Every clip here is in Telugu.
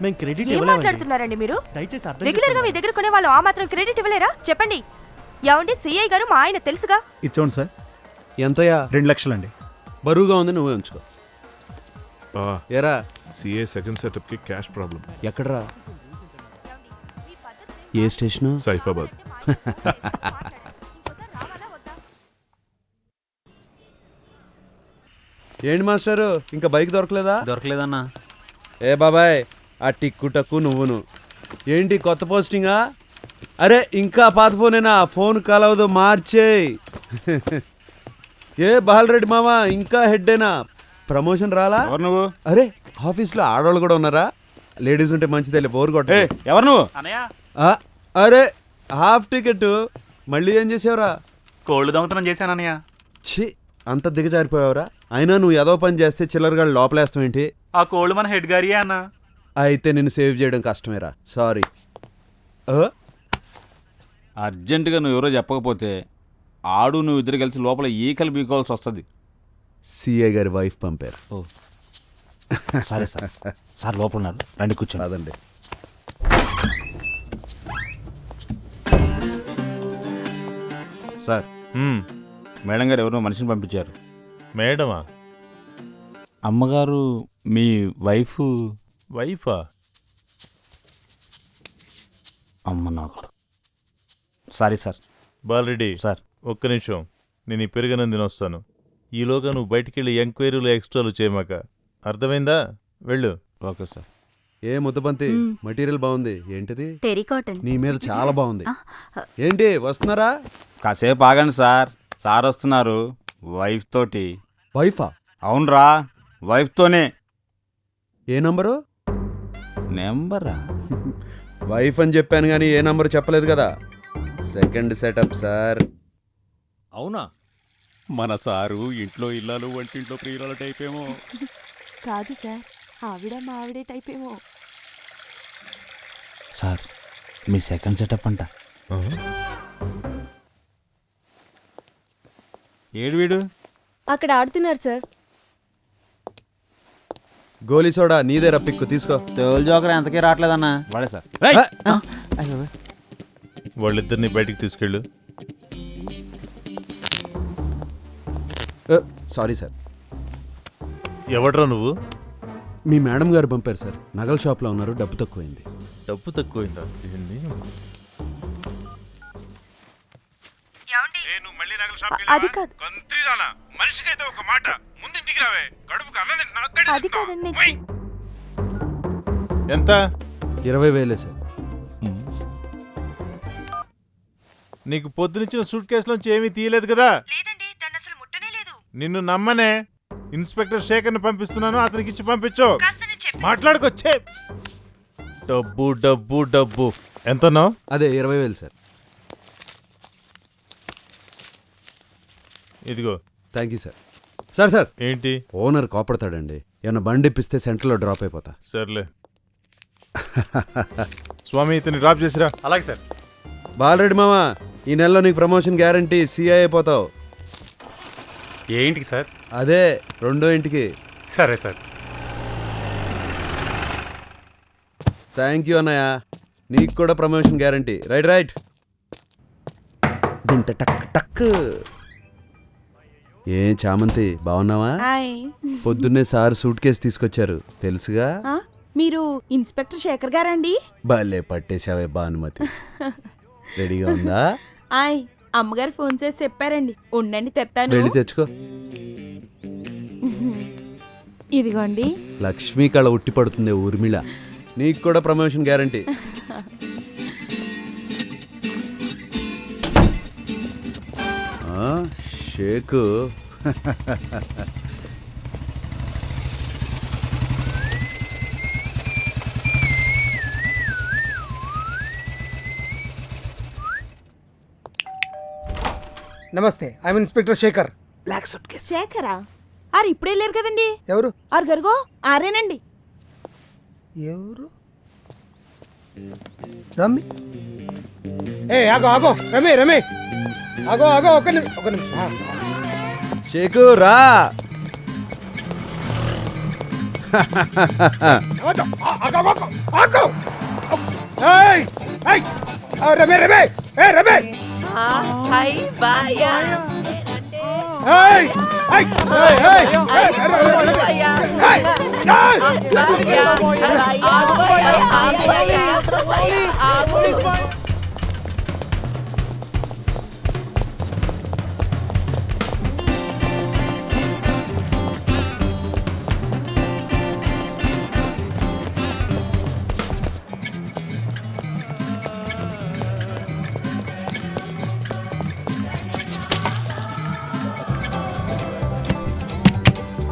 మేము క్రెడిట్ ఏం ఇవ్వలేమండి. మాట్లాడుతున్నారండి మీరు? దయచేసి అర్థం రెగ్యులర్ గా మీ దగ్గర కొనే వాళ్ళు ఆ మాత్రం క్రెడిట్ ఇవ్వలేరా? చెప్పండి. ఏమండి, సిఐ గారు మా ఆయన తెలుసుగా. ఇచ్చోండి సార్. ఎంతయా? 2 లక్షలండి. బరువుగా ఉంది, నువ్వే ఉంచుకో. ఏరా సిఏ సెకండ్ సెటప్ కి క్యాష్ ప్రాబ్లం. ఎక్కడరా? ఏ స్టేషను? సైఫాబాద్. ఏంటి మాస్టారు, ఇంకా బైక్ దొరకలేదా? దొరకలేదన్నా. ఏ బాబాయ్, ఆ టిక్కు టక్కు నువ్వును ఏంటి కొత్త పోస్టింగా? అరే ఇంకా పాత ఫోనేనా? ఫోన్ కలవదు, మార్చేయ్. ఏ బాలరెడ్డి మామ, ఇంకా హెడ్డేనా? ప్రమోషన్ రాలా? ఎవరు నువ్వు? అరే ఆఫీస్లో ఆడవాళ్ళు కూడా ఉన్నారా? లేడీస్ ఉంటే మంచిదే, బోర్ కొట్ట. ఎవరు నువ్వు? అరే హాఫ్ టికెట్ మళ్ళీ ఏం చేసావురా? కోళ్ళు దొంగతనం చేశానన్నయ్య. ఛీ, అంత దిగజారిపోయావురా. అయినా నువ్వు ఏదో పని చేస్తే చిల్లరగా లోపలేస్తావేంటి? ఆ కోళ్ళు మన హెడ్ గారియే అన్న. అయితే నిన్ను సేవ్ చేయడం కష్టమేరా, సారీ. అర్జెంటుగా నువ్వు ఎవరో చెప్పకపోతే ఆడు నువ్వు ఇద్దరు కలిసి లోపల ఈకలు బీకోవాల్సి వస్తుంది. సిఐ గారి వైఫ్ పంపారు. ఓ సరే సార్. సార్ లోపల ఉన్నారు, రండి కూర్చోండి. అదండి. సార్, మేడం గారు ఎవరో మనిషిని పంపించారు. మేడమా? అమ్మగారు మీ వైఫ్. వైఫా? అమ్మ నాకు. Sorry sir. బాలరెడ్డి సార్, ఒక్క నిమిషం, నేను ఈ పెరుగనందిన వస్తాను. ఈలోగా నువ్వు బయటికెళ్ళి ఎంక్వైరీలు ఎక్స్ట్రాలు చేయమాక, అర్థమైందా? వెళ్ళు. Okay sir. ఏ ముద్దబంతి, మెటీరియల్ బాగుంది. ఏంటిది? టెరికాటన్. నీ మీద చాలా బాగుంది. ఏంటి వస్తున్నారా? కాసేపు ఆగండి సార్. సార్ వస్తున్నారు వైఫ్ తోటి. వైఫా? అవునరా, వైఫ్తోనే. ఏ నంబరు? నెంబరా? వైఫ్ అని చెప్పాను కానీ ఏ నంబరు చెప్పలేదు కదా. Second setup sir. అవునా? మన సారు ఇంట్లో ఇల్లాలు, వంటింట్లో ప్రియురాల టైప్ ఏమో. కాదు సార్, ఆవిడ మా ఆవిడే టైప్ ఏమో. సార్, మీ సెకండ్ సెటప్ అంట. ఏడు వీడు? అక్కడ ఆడుతున్నారు సార్. గోలీ సోడా నీదే రప్పిక్కు, తీసుకో. తోలు జోకర్ ఎంతకీ రావట్లేదన్నా. వాడే సార్. వాళ్ళిద్దరిని బయటికి తీసుకెళ్ళు. Sorry sir. ఎవడ్రా నువ్వు? మీ మేడం గారు పంపారు సార్. నగల షాప్లో ఉన్నారు, డబ్బు తక్కువైంది. డబ్బు తక్కువైందా? అది కాదు, మనిషికైతే ఒక మాట, ముందింటికి రావే, కడుపుకు అన్నది అది కాదండి. ఎంత? 20,000 సార్. నీకు పొద్దునిచ్చిన సూట్ కేసులోంచి ఏమీ తీయలేదు కదా? లేదండి, దాన్ని అసలు ముట్టనే లేదు. నిన్ను నమ్మనే ఇన్స్పెక్టర్ శేఖర్ని పంపిస్తున్నాను, అతనికి ఇచ్చి పంపించు. మాట్లాడుకొచ్చే. డబ్బు డబ్బు డబ్బు. ఎంతన్నావు? అదే 20,000 సార్. ఇదిగో. Thank you sir. Sir sir, ఏంటి? ఓనర్ కోపడతాడండి. ఏమన్నా బండి ఇప్పిస్తే సెంటర్లో డ్రాప్ అయిపోతా. సర్లే. స్వామి, ఇతన్ని డ్రాప్ చేసిరా. అలాగే సార్. బాలరెడ్డి మామ, ఈ నెలలో నీకు ప్రమోషన్ గ్యారంటీ, సిఐ అయిపోతావు. ఏ ఇంటికి సార్? అదే రెండో ఇంటికి. సరే సార్. థ్యాంక్ యూ అన్నయ్య, నీకు కూడా ప్రమోషన్ గ్యారంటీ. Right right. డింట టక్ టక్. ఏం చామంతి, బాగున్నావా? పొద్దున్నే సార్ సూట్ కేసు తీసుకొచ్చారు, తెలుసుగా. మీరు ఇన్స్పెక్టర్ శేఖర్ గారండి? భలే పట్టేశావే భానుమతి. రెడీగా ఉందా? అమ్మగారు ఫోన్ చేసి చెప్పారండి. ఉండండి, తెస్తాను. వెళ్ళి తెచ్చుకో. ఇదిగోండి. లక్ష్మీ కళ ఉట్టి పడుతుంది ఊర్మిళ. నీకు కూడా ప్రమోషన్ గ్యారంటీ. షేకు. నమస్తే, I'm inspector Shekhar. Black suitcase. శేఖరా? ఆరు ఇప్పుడే లేరు కదండి. ఎవరు? ఆరు గరుగో ఆరేనండి. ఎవరు? రమ్మి. ఆగో ఆగో, రమే రమే, ఆగో ఆగో, ఒక నిమిషం. షేకు రా. ఏమవుతావ్? ఆగు, ఆగు, ఆగు, ఆగు. ఏయ్, ఏయ్, రమే రమే ఏ రమే ఏయ్, ఏయ్, ఏయ్, ఏయ్, ఏయ్,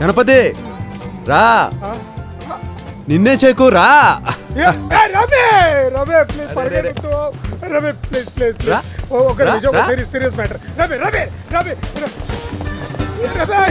గణపతి రా, నిన్నే చేకు రా. రమే రమే ప్లీజ్ ఫర్గెట్ రమే ప్లీజ్ ప్లీజ్ రా. ఒక రా, నిమిషం రా. సీరియస్ మ్యాటర్ రమే రమే రమే రమే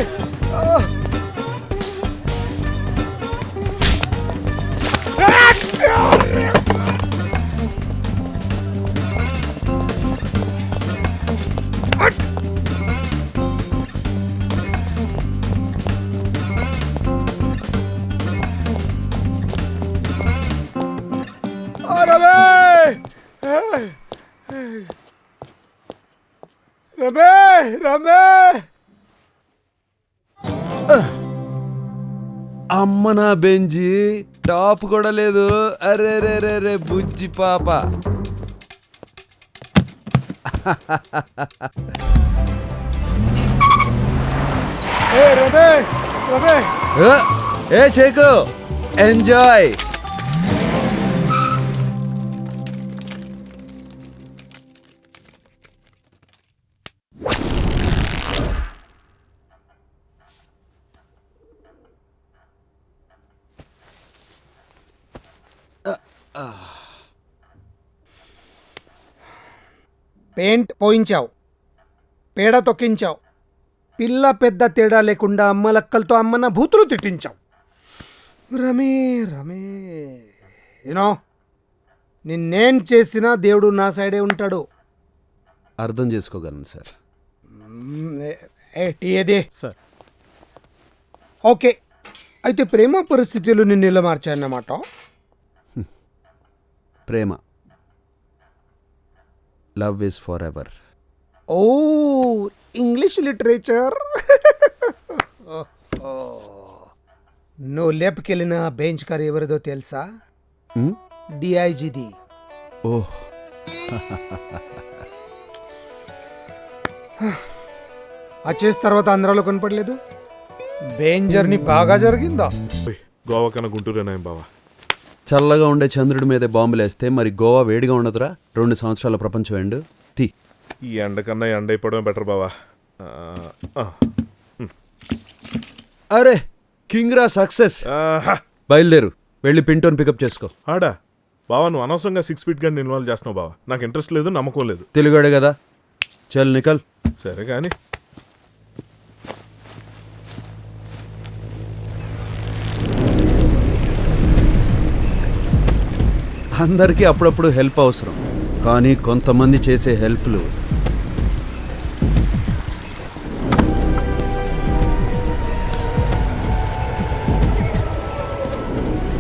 రమే రమే అమ్మ నా బెంజి టాప్ కూడా లేదు. అరే రే రే రే బుజ్జి పాప. రమే రమే ఏ చేకు ఎంజాయ్. పెయింట్ పోయించావు, పేడ తొక్కించావు, పిల్ల పెద్ద తేడా లేకుండా అమ్మలక్కలతో అమ్మన్న భూతులు తిట్టించావు. రమే రమే యూనో నిన్నేం చేసినా దేవుడు నా సైడే ఉంటాడు. అర్థం చేసుకోగలను సార్. టీ ఏది సార్. ఓకే, అయితే ప్రేమ పరిస్థితులు నిన్ను ఇలా మార్చాయన్నమాట. ప్రేమ love is forever. Oh English literature. నువ్వు లేపుకెళ్ళిన బెంచ్ కార్ ఎవరిదో తెలుసా? డిఐజిది. ఓహ్, ఆ చేసిన తర్వాత ఆంధ్రాలో కనపడలేదు. బెంచ్ జర్నీ బాగా జరిగిందా? గోవా కన్నా గుంటూరేనాయం బావా. చల్లగా ఉండే చంద్రుడి మీద బాంబులేస్తే మరి గోవా వేడిగా ఉండదురా? 2 సంవత్సరాల ప్రపంచం ఎండు తీ. ఈ ఎండ కన్నా ఎండ అయిపోవడం బెటర్ బావా. అరే కింగ్రా సక్సెస్. బయలుదేరు, వెళ్ళి పింటోని పికప్ చేసుకో. ఆడా బావా, నువ్వు అనవసరంగా 6 ఫీట్ గన్ ఇన్వాల్వ్ చేస్తున్నావు బావా. నాకు ఇంట్రెస్ట్ లేదు, నమ్మకం లేదు. తెలుగాడే కదా, చల్ నికల్. సరే కానీ అందరికీ అప్పుడప్పుడు హెల్ప్ అవసరం, కానీ కొంతమంది చేసే హెల్ప్లు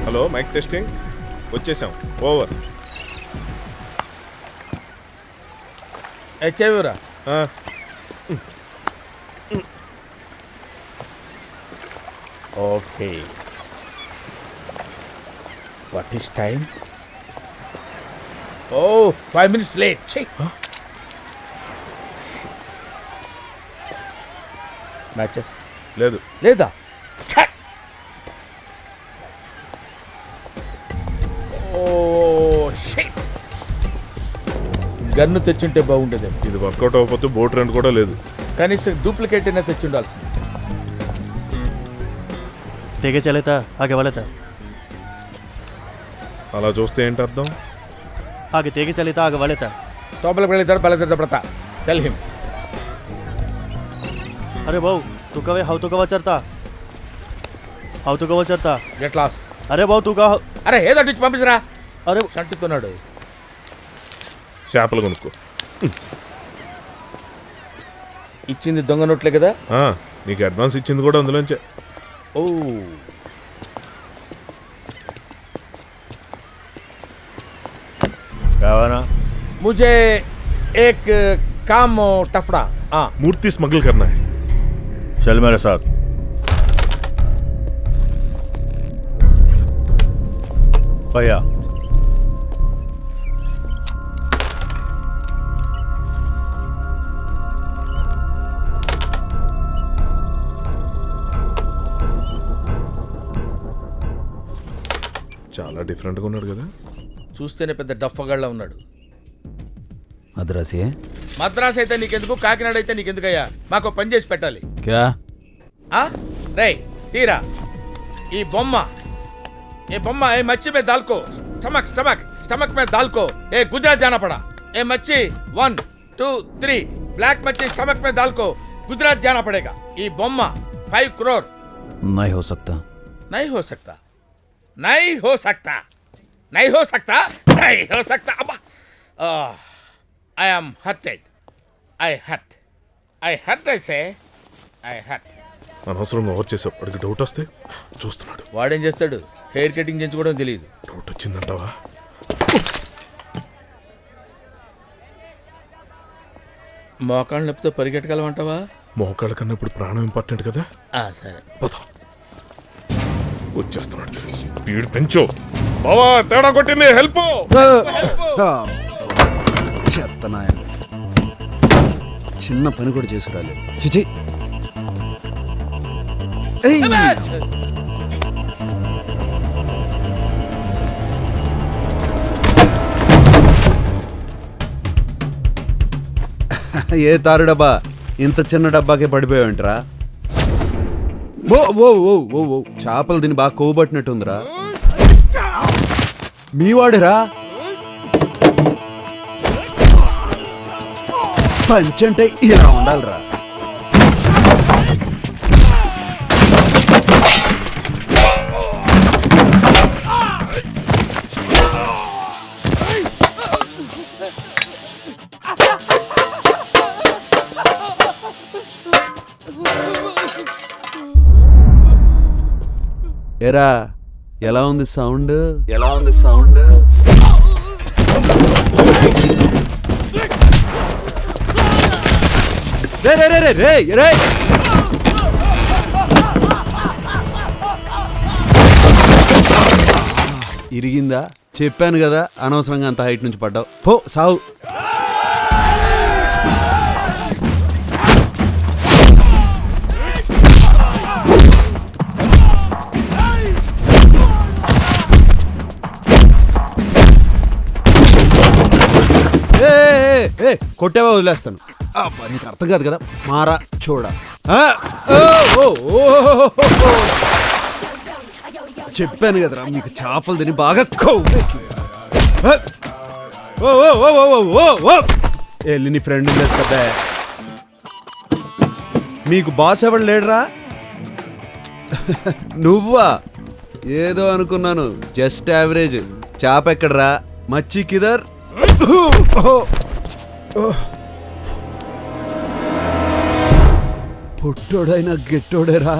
హలో మైక్ టెస్టింగ్, వచ్చేసాం. ఓవర్. చెవిరా okay. What is time? Oh 5 minutes late. Matches లేదు. లేదా? ఓ షిట్, గన్ను తెచ్చుంటే బాగుండేది. ఇది వర్కౌట్ అవ్వకపోతే బోట్ రెంట్ కూడా లేదు. కనీసం డూప్లికేట్ అయినా తెచ్చుండాల్సింది. తెగే చలేతా ఆగే వాళ్ళతా అలా చూస్తే ఏంటి అర్థం? ఆగే తెగే చలేతా ఆగే వాళ్ళతా. తోపలకు వెళితాడు, పల్లెతాడు పడతా. Tell him. అరే బావు తూ కవే హౌ తూ కవా చర్తా, హౌ తూ కవా చర్తా. Get lost. అరే బావు తూ కా. అరే ఏదో అటు ఇచ్చి పంపించరా. అరే షంటుతున్నాడు. చేపలు కొనుక్కో. ఇచ్చింది దొంగ నోట్లే కదా. నీకు అడ్వాన్స్ ఇచ్చింది కూడా అందులోంచే. ఓ मुझे एक काम टफड़ा हाँ मूर्ति स्मगल करना है. చల్ మేరే సాత్. భయ్యా చాలా డిఫరెంట్ గా ఉన్నాడు కదా. చూస్తేనే పెద్ద డఫగాళ్ళ ఉన్నాడు. మద్రాసి మద్రాస్ అయితే నీకెందుకు, కాకినాడ అయితే నీకెందుకయ్యా? మాకు పని చేసి పెట్టాలి. క్యా రే తీరా ఈ బొమ్మ ఏ మచ్చి మీద దాల్కో. స్టమక్ మీద దాల్కో. ఏ గుజరాత్ జానా పడా. ఏ మచ్చి 1 2 3 బ్లాక్ మచ్చి స్టమక్ మీద దాల్కో. గుజరాత్ జానా పడేగా. ఈ బొమ్మ 5 crore. नहीं हो सकता. नहीं हो सकता. अब्बा I am hurted. I hurt. I say. అనవసరంగా ఓవర్ చేసావు. వాడికి డౌట్ వస్తే చూస్తున్నాడు. వాడేం చేస్తాడు? హెయిర్ కటింగ్ చేయించుకోవడం తెలియదు. డౌట్ వచ్చిందంటావా? మోకాళ్ళు నొప్పితో పరిగెట్టగలమంటావా? మోకాళ్ళ కన్నా ఇప్పుడు ప్రాణం ఇంపార్టెంట్ కదా. సరే పద. వచ్చేస్తున్నాడు. స్పీడ్ పెంచు. బావా తేడా కొట్టింది. హెల్ప్. చెత్తనాయ చిన్న పని కూడా చేసుకురాలి. చిచి ఏ తారు డబ్బా ఇంత చిన్న డబ్బాకే పడిపోయావంటరా? ఓ ఓ ఓ ఓ ఓ చేపలు దీన్ని బాగా కొవ్వబట్టినట్టుందిరా. మీవాడురా పంచంటే ఇలా ఉండాలిరా. ఎరా ఎలా ఉంది సౌండ్? రే రే రే రే రే ఇరిగిందా? చెప్పాను కదా అనవసరంగా అంత హైట్ నుంచి పడ్డావు. పో సావు. కొట్టేవా వదిలేస్తాను. నీకు అర్థం కాదు కదా. మారా చూడ. చెప్పాను కదరా మీకు చేపలు తిని బాగా వెళ్ళి నీ ఫ్రెండ్ లేదు కదా. మీకు బాస్ ఎవడు లేడురా? నువ్వా? ఏదో అనుకున్నాను. Just average. చేప ఎక్కడరా? మచ్చి కిదర్. పొట్టోడైనా గెట్టోడేరా.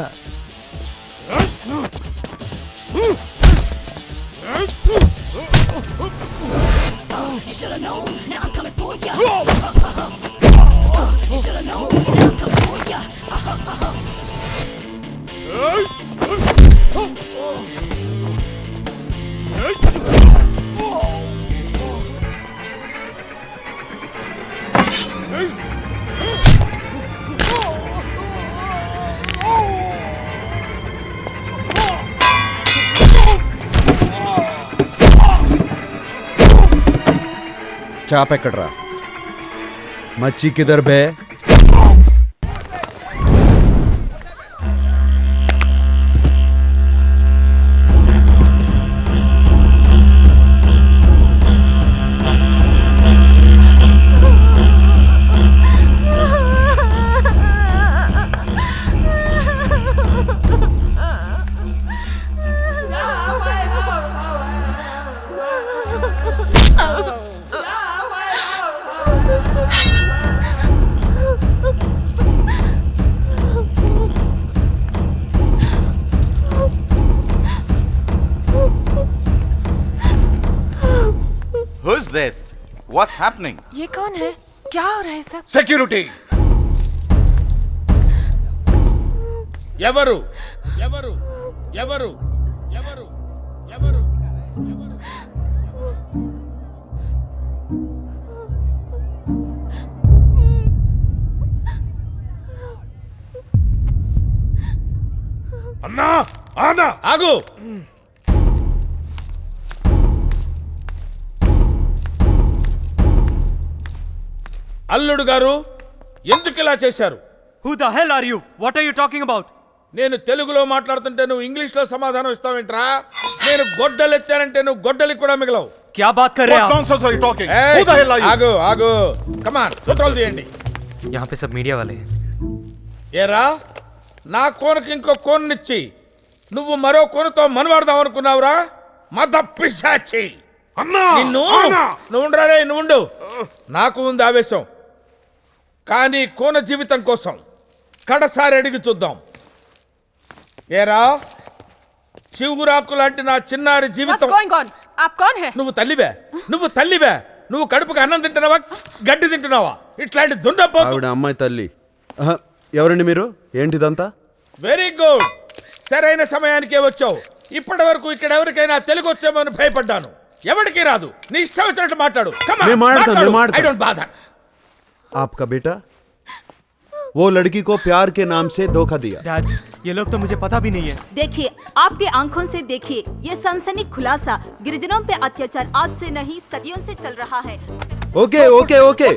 చాప ఎక్కడరా? మచ్చి కిదర్ బే. Who's this? What's happening? ये कौन है? क्या हो रहा है सब? సెక్యూరిటీ. ఎవరు ఎవరు ఎవరు ఎవరు ఎవరు ఎవరు? అన్నా ఆనా ఆగు. అల్లుడు గారు ఎందుకు ఇలా చేశారు? Who the hell are you? What are you talking about? నేను తెలుగులో మాట్లాడుతుంటే నువ్వు ఇంగ్లీష్లో సమాధానం ఇస్తావేంట్రా? నేను గొడ్డలు ఎత్తానంటే నువ్వు గొడ్డలికి కూడా మిగలవు. क्या बात कर रहे हैं आप? nonsense are you talking? ఏయ్, Who the hell are you? ఆగు ఆగు. కమాన్ సూత్రాలు తీయండి. यहाँ पे सब मीडिया वाले हैं. ఏరా నా కోనకి ఇంకో కోన్నిచ్చి నువ్వు మరో కోనతో మనవాడదాం అనుకున్నావురా? మద పిశాచి. అన్నా నిన్ను ఆనా! నువ్వు ఉండరా రే, నువ్వు ఉండు. నాకు ఉంది ఆవేశం, కానీ కోన జీవితం కోసం కడసారి అడిగి చూద్దాం. ఏరా చివురాకు లాంటి నా చిన్నారి జీవితం. आप कौन है? నువ్వు తల్లివే, నువ్వు తల్లివే. నువ్వు కడుపుకి అన్నం తింటున్నావా, గడ్డి తింటున్నావా? ఇట్లాంటి దుండపోతు. ఆవిడ అమ్మాయి తల్లి. ఆహా, ఎవరండి మీరు? ఏంటిదంతా? వెరీ గుడ్, సరైన సమయానికే వచ్చావు. ఇప్పటి వరకు ఇక్కడ ఎవరికైనా తెలుగు వచ్చేమో అని భయపడ్డాను. ఎవరికి రాదు, నీ ఇష్టం వచ్చినట్టు మాట్లాడు. నేను మాట్లాడతాను. I don't bother. आपका बेटा वो लड़की को प्यार के नाम से धोखा दिया. Dad, ये लोग तो मुझे पता भी नहीं है. देखिए, आपके आंखों से देखिए, ये सनसनी खुलासा गिरिजनों पे अत्याचार आज से नहीं सदियों से चल रहा है. ఓకే ఓకే ఓకే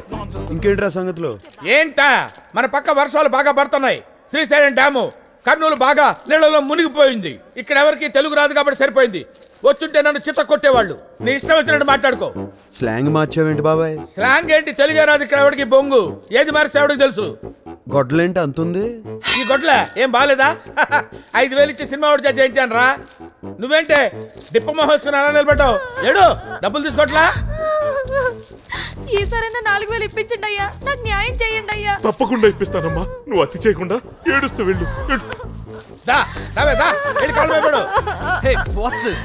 ఇంకేంట్రా సంగతిలో? ఏంటా, మన పక్క వర్షాలు బాగా పడుతున్నాయి. శ్రీశైలం డ్యాము కర్నూలు బాగా నీళ్ళలో మునిగిపోయింది. ఇక్కడ ఎవరికి తెలుగు రాదు కాబట్టి సరిపోయింది. వచ్చుంటే నన్ను చిత్త కొట్టేవాళ్ళు. నీ ఇష్టం వచ్చినట్టు మాట్లాడుకో. స్లాంగ్ మార్చావేంటి బాబాయ్? స్లాంగ్ ఏంటి, తెలుగే రాదు ఇక్కడ ఎవరికి బొంగు. ఏది మారిస్తే ఎవడికి తెలుసు? గొడ్డలేంటి అంతుంది? ఈ గొడ్ల ఏం బాలేదా? 5,000 ఇచ్చి సినిమా ఒకటి చేయించాను రా. నువ్వేంటే డిప్పమ్మ వేసుకుని అలా నిలబడ్డావు? ఏడు డబ్బులు తీసుకోట్లా? ఈసారైనా 4,000 ఇప్పించండి అయ్యా, నాకు న్యాయం చేయండి అయ్యా. తప్పకుండా ఇప్పిస్తానమ్మా, నువ్వు అతి చేయకుండా ఏడుస్తూ వెళ్ళు. దా దావే దా, వెళ్ళి కాళ్ళు మీద పడు. Hey, what's this?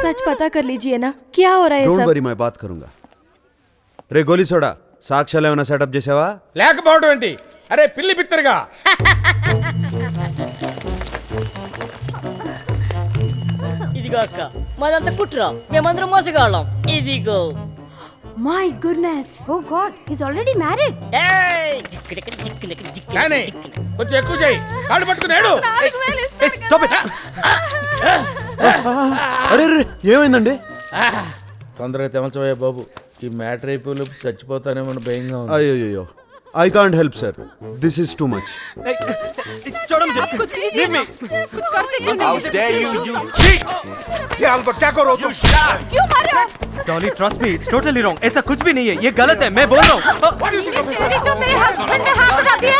सच पता कर लीजिए ना, क्या हो रहा है డోంట్ सब? వరీ, మై బాత్ కरूंगा. రే గోలీ సోడా, సాక్ష్యాలు ఏమైనా సెటప్ చేసావా? లేకపోవడం ఏంటి? అరే పిల్లి బిత్తరుగా. ఇదిగో అక్క, మాదంతా కుట్రా, మేమందరం మోసగాళ్ళం. ఇదిగో. My goodness. Oh God, he's already married. కానీ కొంచెం ఎక్కువ చేయి, కాళ్ళు పట్టుకుని ఏడు. Hey, stop it. అరే రే ఏమైందండి? తొందరగా తెమల్చవయ్యా బాబు, ఈ మ్యాటర్ అయిపోయి చచ్చిపోతానేమో భయంగా ఉంది. అయ్యో I can't help sir, this is too much. Hey, छोड़ो मुझे. Leave me. कुछ करते क्यों How नहीं? dare you, you cheat! ये अल्बर्ट क्या करो तुम? क्यों मार रहे हो? Dolly, trust me, it's totally wrong. ऐसा कुछ भी नहीं है, ये गलत है, मैं बोल रहा हूँ. तेरी तो मेरे हस्बैंड ने हाथ उठा दिया.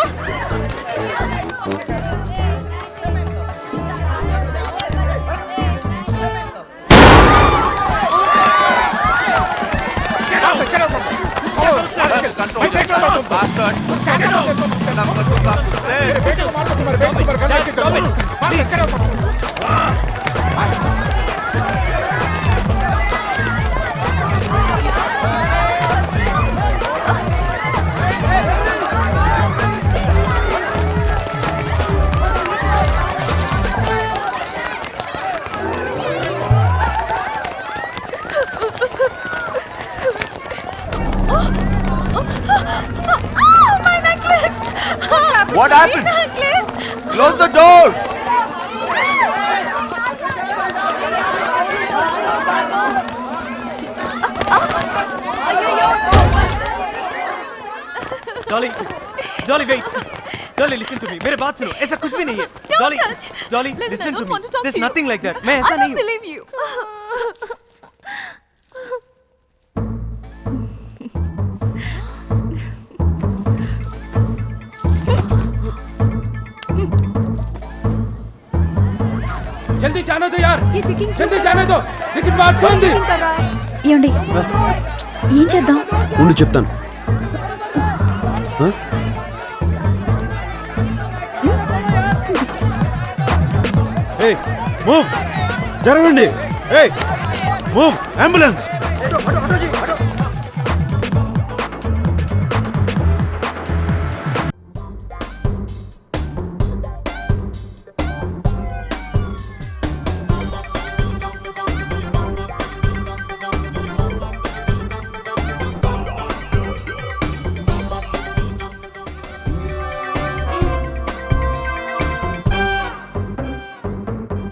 What happened? Close the doors! Dolly, Dolly, wait. Dolly, listen to me. मेरे बात सुनो. ऐसा कुछ भी नहीं है. Dolly, Dolly, listen to me. There's nothing like that. मैं ऐसा नहीं हूँ. believe you. जल्दी जाने दो यार. ये चेकिंग जल्दी जाने दो. लेकिन बात सुन जी. कर रहा है. ఏమండి ఏం చేద్దాం? ఉండు చెప్తాను. ఏయ్ మూవ్, జరగండి. ఏయ్ మూవ్, అంబులెన్స్.